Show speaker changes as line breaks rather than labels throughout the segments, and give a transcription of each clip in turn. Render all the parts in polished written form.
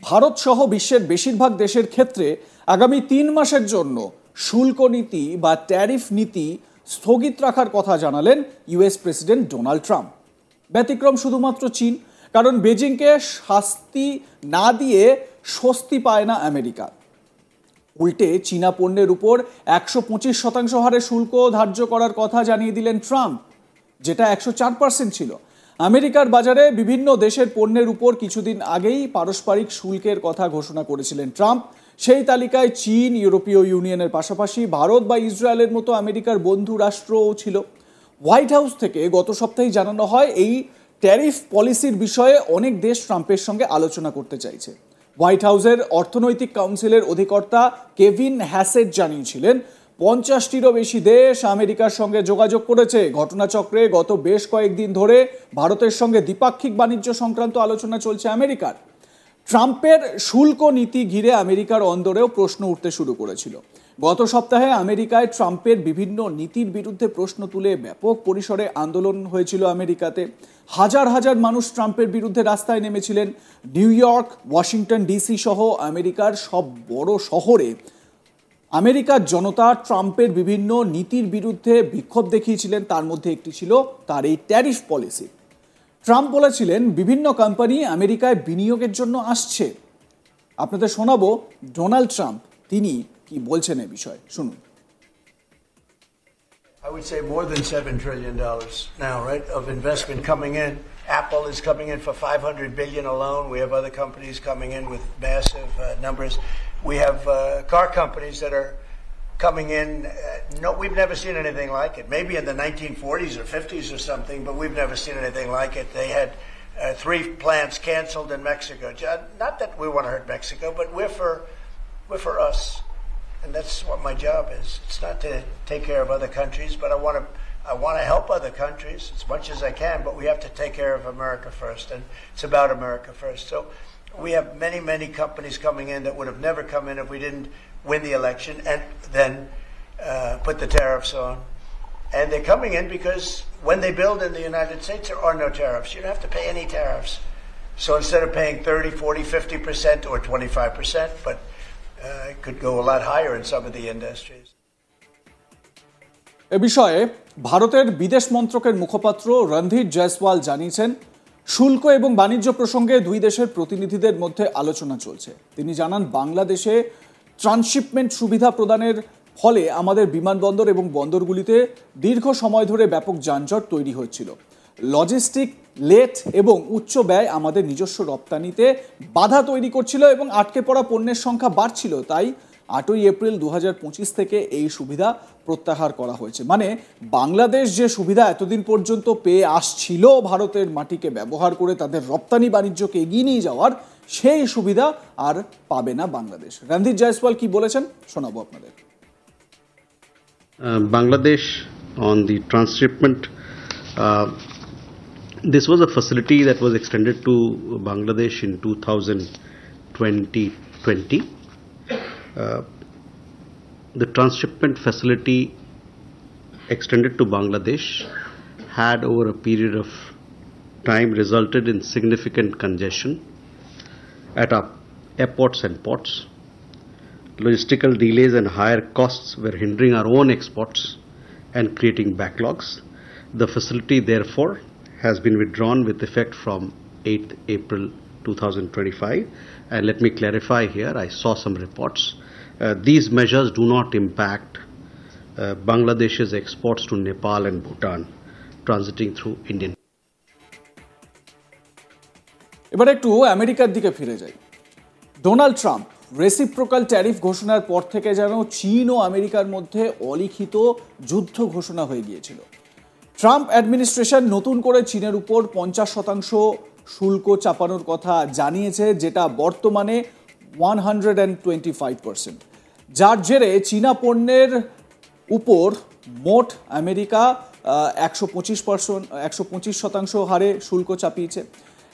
ভারত সহ বিশ্বের বেশিরভাগ দেশের ক্ষেত্রে আগামী ৩ মাসের জন্য শুল্ক নীতি বা ট্যারিফ নীতি স্থগিত রাখার কথা জানালেন ইউএস প্রেসিডেন্ট ডোনাল্ড ট্রাম্প। ব্যতিক্রম শুধুমাত্র চীন, কারণ বেজিংকে শাস্তি না দিয়ে স্বস্তি পায় না আমেরিকা। উল্টে চীনা পণ্যের উপর ১২৫% হারে শুল্ক ধার্য করার কথা জানিয়ে দিলেন ট্রাম্প, যেটা ১০৪% ছিল। আমেরিকার বাজারে বিভিন্ন দেশের পণ্যের উপর কিছুদিন আগেই পারস্পরিক শুল্কের কথা ঘোষণা করেছিলেন ট্রাম্প। সেই তালিকায় চীন, ইউরোপীয় ইউনিয়নের পাশাপাশি ভারত বা ইসরায়েলের মতো আমেরিকার বন্ধু রাষ্ট্রও ছিল। হোয়াইট হাউস থেকে গত সপ্তাহে জানানো হয়, এই ট্যারিফ পলিসির বিষয়ে অনেক দেশ ট্রাম্পের সঙ্গে আলোচনা করতে চাইছে। হোয়াইট হাউসের অর্থনৈতিক কাউন্সিলের অধিকর্তা কেভিন হ্যাসেট জানিয়েছিলেন, ৫০টিরও বেশি দেশ আমেরিকার সঙ্গে যোগাযোগ করেছে। ঘটনাচক্রে গত বেশ কয়েকদিন ধরে ভারতের সঙ্গে দ্বিপাক্ষিক বাণিজ্য সংক্রান্ত আলোচনা চলছে আমেরিকার। ট্রাম্পের শুল্ক নীতি ঘিরে আমেরিকার অন্দরেও প্রশ্ন উঠতে শুরু করেছিল। গত সপ্তাহে আমেরিকায় ট্রাম্পের বিভিন্ন নীতির বিরুদ্ধে প্রশ্ন তুলে ব্যাপক পরিসরে আন্দোলন হয়েছিল আমেরিকাতে। হাজার হাজার মানুষ ট্রাম্পের বিরুদ্ধে রাস্তায় নেমেছিলেন। নিউ ইয়র্ক, ওয়াশিংটন ডিসি সহ আমেরিকার সব বড় শহরে আমেরিকার জনতা ট্রাম্পের বিভিন্ন নীতির বিরুদ্ধে বিক্ষোভ দেখিয়েছিলেন। তার মধ্যে একটি ছিল তার এই ট্যারিফ পলিসি। ট্রাম্প বলেছিলেন, বিভিন্ন কোম্পানি আমেরিকায় বিনিয়োগের জন্য আসছে। আপনাদের শোনাবো ডোনাল্ড ট্রাম্প তিনি কি বলছেন এই বিষয়ে, শুনুন।
I would say more than $7 trillion now, right, of investment coming in. Apple is coming in for $500 billion alone. We have other companies coming in with massive numbers. We have car companies that are coming in. No, we've never seen anything like it. Maybe in the 1940s or 50s or something, but we've never seen anything like it. They had 3 plants canceled in Mexico. Not that we want to hurt Mexico, but we're for us. And that's what my job is. It's not to take care of other countries, but I want to help other countries as much as I can, but we have to take care of America first, and it's about America first. So we have many, many companies coming in that would have never come in if we didn't win the election and then put the tariffs on. And they're coming in because when they build in the United States, there are no tariffs. You don't have to pay any tariffs. So instead of paying 30, 40, 50% or 25%, but it could go a lot higher in some of the industries.
এ বিষয়ে ভারতের বিদেশ মন্ত্রকের মুখপাত্র রণধীর জয়সওয়াল জানিয়েছেন, শুল্ক এবং বাণিজ্য প্রসঙ্গে দুই দেশের প্রতিনিধিদের মধ্যে আলোচনা চলছে। তিনি জানান, বাংলাদেশে ট্রান্সশিপমেন্ট সুবিধা প্রদানের ফলে আমাদের বিমানবন্দর এবং বন্দরগুলিতে দীর্ঘ সময় ধরে ব্যাপক যানজট তৈরি হয়েছিল। লজিস্টিক লেট এবং উচ্চ ব্যয় আমাদের নিজস্ব রপ্তানিতে বাধা তৈরি করছিল এবং আটকে পড়া পণ্যের সংখ্যা বাড়ছিল। তাই 8ই এপ্রিল 2025 থেকে এই সুবিধা প্রত্যাহার করা হয়েছে। মানে বাংলাদেশ যে সুবিধা এতদিন পর্যন্ত পেয়ে আসছিল ভারতের মাটিকে ব্যবহার করে তাদের রপ্তানি বাণিজ্যকে এগিয়ে নিয়ে যাওয়ার, সেই সুবিধা আর পাবে না বাংলাদেশ। রণধীর জয়সওয়াল কি বলেছেন শোনাবো আপনাদের।
Bangladesh on the transshipment, this was a facility that was extended to Bangladesh in 2020. The transshipment facility extended to Bangladesh had over a period of time resulted in significant congestion at our airports and ports. Logistical delays and higher costs were hindering our own exports and creating backlogs. The facility therefore has been withdrawn with effect from 8th April 2025. And let me clarify here, I saw some reports. These measures do not impact Bangladesh's exports to Nepal and Bhutan transiting through Indian.
এবার একটু আমেরিকার দিকে ফিরে যাই। Donald Trump reciprocal tariff ঘোষণার পর থেকে যেন চীন ও আমেরিকার মধ্যে অলিখিত যুদ্ধ ঘোষণা হয়ে গিয়েছিল। ট্রাম্প অ্যাডমিনিস্ট্রেশন নতুন করে চীনের উপর 50% শুল্ক চাপানোর কথা জানিয়েছে, যেটা বর্তমানে 125%, যার জেরে চীনা পণ্যের উপর মোট আমেরিকা 125% হারে শুল্ক চাপিয়েছে।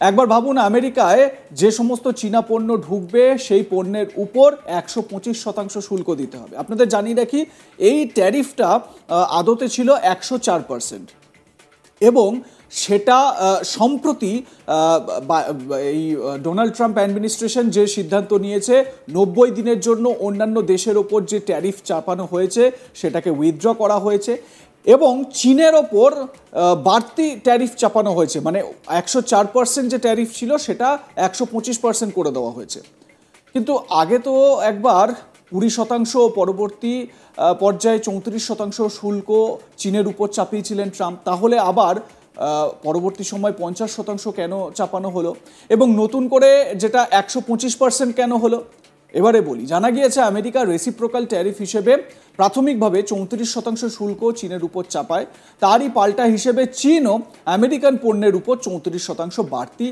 একবার ভাবুন, আমেরিকায় যে সমস্ত চীনা পণ্য ঢুকবে সেই পণ্যের উপর 125% শুল্ক দিতে হবে। আপনাদের জানিয়ে রাখি, এই ট্যারিফটা আদতে ছিল 104% এবং সেটা সম্প্রতি এই ডোনাল্ড ট্রাম্প অ্যাডমিনিস্ট্রেশন যে সিদ্ধান্ত নিয়েছে 90 দিনের জন্য অন্যান্য দেশের ওপর যে ট্যারিফ চাপানো হয়েছে সেটাকে উইথড্র করা হয়েছে এবং চীনের ওপর বাড়তি ট্যারিফ চাপানো হয়েছে, মানে 104% যে ট্যারিফ ছিল সেটা 125% করে দেওয়া হয়েছে। কিন্তু আগে তো একবার 20% পরবর্তী পর্যায়ে 34% শুল্ক চীনের উপর চাপিয়েছিলেন ট্রাম্প, তাহলে আবার পরবর্তী সময় 50% কেন চাপানো হলো এবং নতুন করে যেটা 125% কেন হলো? এবারে বলি, জানা গিয়েছে আমেরিকা রেসিপ্রোকাল ট্যারিফ হিসেবে প্রাথমিকভাবে 34% শুল্ক চীনের উপর চাপায়, তারই পাল্টা হিসেবে চীনও আমেরিকান পণ্যের উপর 34% বাড়তি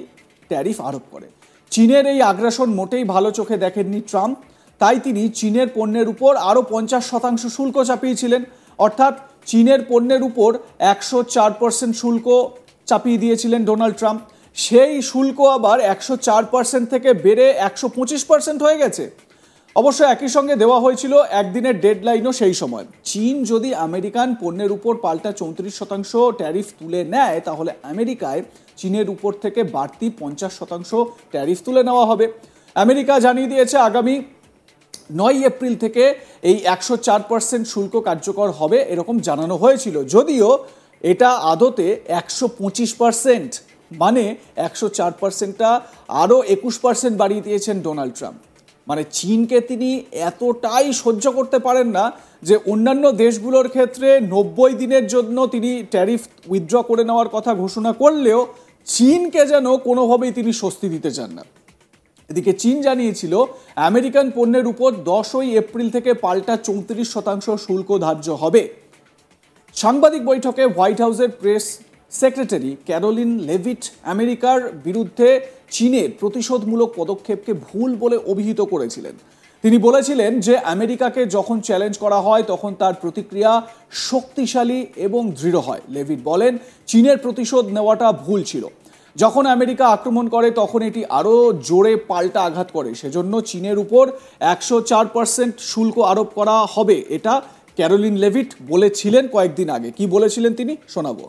ট্যারিফ আরোপ করে। চীনের এই আগ্রাসন মোটেই ভালো চোখে দেখেননি ট্রাম্প, তাই তিনি চীনের পণ্যের উপর আরও 50% শুল্ক চাপিয়েছিলেন, অর্থাৎ চীনের পণ্যের উপর 104% শুল্ক চাপিয়ে দিয়েছিলেন ডোনাল্ড ট্রাম্প। সেই শুল্ক আবার 104% থেকে বেড়ে 125% হয়ে গেছে। অবশ্য একই সঙ্গে দেওয়া হয়েছিল একদিনের ডেডলাইনও সেই সময়। চীন যদি আমেরিকান পণ্যের উপর পাল্টা 34% ট্যারিফ তুলে নেয় তাহলে আমেরিকায় চীনের উপর থেকে বাড়তি 50% ট্যারিফ তুলে নেওয়া হবে। আমেরিকা জানিয়ে দিয়েছে আগামী 9 এপ্রিল থেকে এই 104% শুল্ক কার্যকর হবে, এরকম জানানো হয়েছিল, যদিও এটা আদতে 125%, মানে 104%টা আরও 21% বাড়িয়ে দিয়েছেন ডোনাল্ড ট্রাম্প। মানে চীনকে তিনি এতটাই সহ্য করতে পারেন না যে অন্যান্য দেশগুলোর ক্ষেত্রে 90 দিনের জন্য তিনি ট্যারিফ উইথড্র করে নেওয়ার কথা ঘোষণা করলেও চীনকে যেন কোনোভাবেই তিনি স্বস্তি দিতে চান না। এদিকে চীন জানিয়েছিল আমেরিকান পণ্যের উপর 10 এপ্রিল থেকে পাল্টা 34% শুল্ক ধার্য হবে। সাংবাদিক বৈঠকে হোয়াইট হাউসের প্রেস সেক্রেটারি ক্যারোলিন লেভিট আমেরিকার বিরুদ্ধে চীনের প্রতিশোধমূলক পদক্ষেপকে ভুল বলে অভিহিত করেছিলেন। তিনি বলেছিলেন যে আমেরিকাকে যখন চ্যালেঞ্জ করা হয় তখন তার প্রতিক্রিয়া শক্তিশালী এবং দৃঢ় হয়। লেভিট বলেন, চীনের প্রতিশোধ নেওয়াটা ভুল ছিল। যখন আমেরিকা আক্রমণ করে তখন এটি আরও জোরে পাল্টা আঘাত করে, সেজন্য চীনের উপর 104% শুল্ক আরোপ করা হবে, এটা ক্যারোলিন লেভিট বলেছিলেন কয়েকদিন আগে। কি বলেছিলেন তিনি শোনাবো।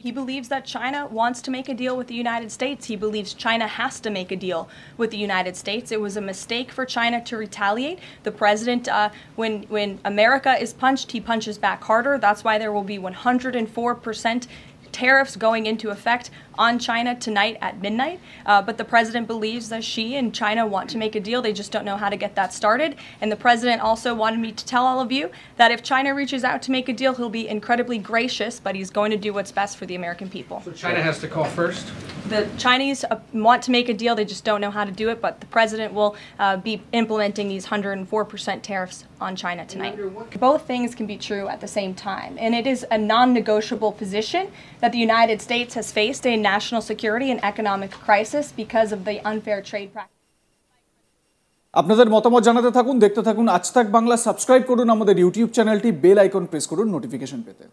He believes that China wants to make a deal with the United States. He believes China has to make a deal with the United States. It was a mistake for China to retaliate. The president, when America is punched, he punches back harder. That's why there will be 104% tariffs going into effect on China tonight at midnight. But the president believes that she and China want to make a deal. They just don't know how to get that started. And the president also wanted me to tell all of you that if China reaches out to make a deal, he'll be incredibly gracious, but he's going to do what's best for the American people.
So China has to call first?
The Chinese want to make a deal. They just don't know how to do it. But the president will be implementing these 104% tariffs on China tonight. Both things can be true at the same time. And it is a non-negotiable position that the United States has faced a national security and economic crisis because of the unfair trade practices.
আপনাদের মতামত জানাতে থাকুন, দেখতে থাকুন আজ তাক Bangla. Subscribe করুন আমাদের ইউটিউব চ্যানেলটি, বেল আইকন প্রেস করুন নোটিফিকেশন পেতে।